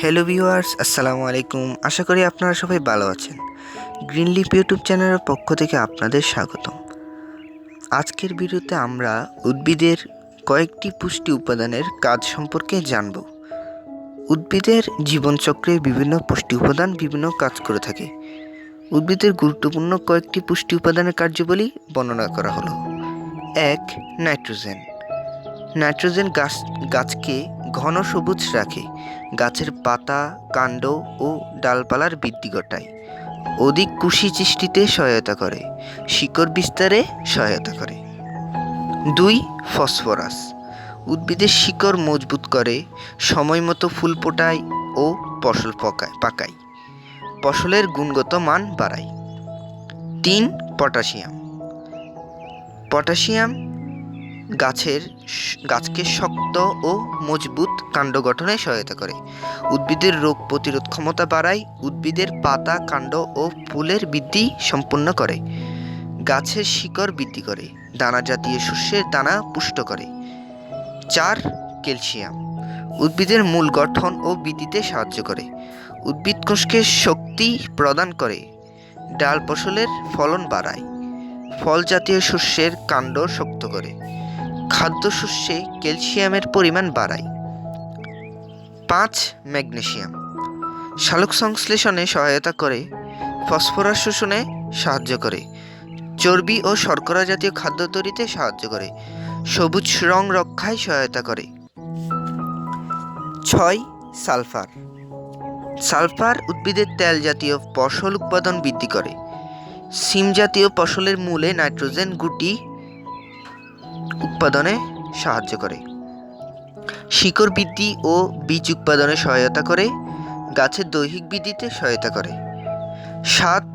Hello viewers, আসসালামু আলাইকুম। আশা করি আপনারা সবাই ভালো আছেন। গ্রিন লিফ ইউটিউব চ্যানেলের পক্ষ থেকে আপনাদের স্বাগতম। আজকের ভিডিওতে আমরা উদ্ভিদের কয়েকটি পুষ্টি উপাদানের কাজ সম্পর্কে জানব। উদ্ভিদের জীবনচক্রে বিভিন্ন পুষ্টি উপাদান বিভিন্ন কাজ করে থাকে। উদ্ভিদের গুরুত্বপূর্ণ কয়েকটি পুষ্টি উপাদানের কার্যাবলী বর্ণনা করা হলো। 1. নাইট্রোজেন। নাইট্রোজেন গাছকে ঘন সবুজ রাখে, গাছের পাতা, কাণ্ড ও ডালপালার বৃদ্ধি ঘটায়, অধিক কুশি সৃষ্টিতে সহায়তা করে, শিকড় বিস্তারে সহায়তা করে। 2. ফসফরাস। উদ্ভিদের শিকড় মজবুত করে, সময়মতো ফুল ফোটায় ও ফসল পাকায়, ফসলের গুণগত মান বাড়ায়। 3. পটাশিয়াম। পটাশিয়াম গাছকে শক্ত ও মজবুত কাণ্ড গঠনে সহায়তা করে, উদ্ভিদের রোগ প্রতিরোধ ক্ষমতা বাড়ায়, উদ্ভিদের পাতা, কাণ্ড ও ফুলের বৃদ্ধি সম্পন্ন করে, গাছের শিকড় বৃদ্ধি করে, দানা জাতীয় শস্যের দানা পুষ্ট করে। 4. ক্যালসিয়াম। উদ্ভিদের মূল গঠন ও বৃদ্ধিতে সাহায্য করে, উদ্ভিদ কোষকে শক্তি প্রদান করে, ডাল ফসলের ফলন বাড়ায়, ফল জাতীয় শস্যের কাণ্ড শক্ত করে, খাদ্যশস্যে ক্যালসিয়ামের পরিমাণ বাড়ায়। 5. ম্যাগনেসিয়াম। সালোক সংশ্লেষণে সহায়তা করে, ফসফরাস শোষণে সাহায্য করে, চর্বি ও শর্করা জাতীয় খাদ্য তৈরিতে সাহায্য করে, সবুজ রং রক্ষায় সহায়তা করে। 6. সালফার। সালফার উদ্ভিদের তেল জাতীয় ফসল উৎপাদন বৃদ্ধি করে, সিম জাতীয় ফসলের মূলে নাইট্রোজেন গুটি উৎপাদনে সাহায্য করে, শিকড় বৃদ্ধি ও বীজ উৎপাদনে সহায়তা করে, গাছের দৈহিক বৃদ্ধিতে সহায়তা করে। 7.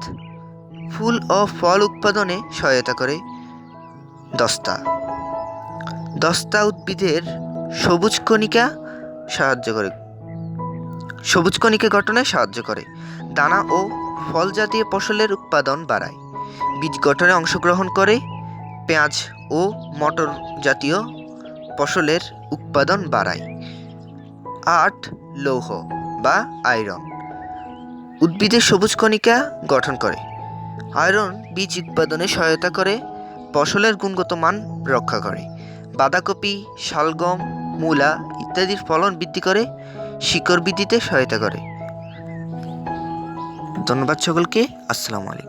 ফুল ও ফল উৎপাদনে সহায়তা করে। দস্তা উদ্ভিদের সবুজ কণিকা গঠনে সাহায্য করে, দানা ও ফল জাতীয় ফসলের উৎপাদন বাড়ায়, বীজ গঠনে অংশগ্রহণ করে, পেঁয়াজ ও মটর জাতীয় ফসলের উৎপাদন বাড়ায়। 8. লৌহ বা আয়রন। উদ্ভিদের সবুজ কণিকা গঠন করে, আয়রন বীজ উৎপাদনে সহায়তা করে, ফসলের গুণগত মান রক্ষা করে, বাঁধাকপি, শালগম, মূলা ইত্যাদির ফলন বৃদ্ধি করে, শিকড় বৃদ্ধিতে সহায়তা করে। ধন্যবাদ সকলকে। আসসালামু আলাইকুম।